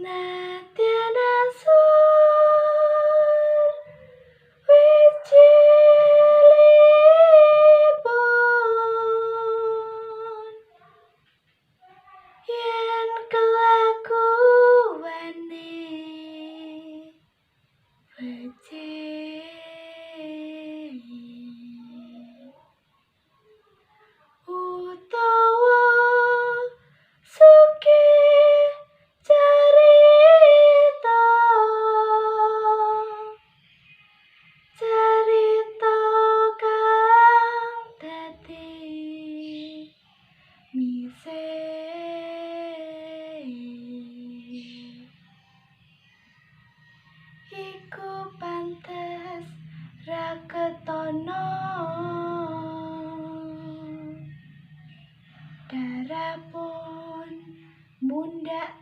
Natyana sur wijilipun yen kelakuane becik utawa sugih carita kang dadi misih iku pantes ra ketana darah pun mundhak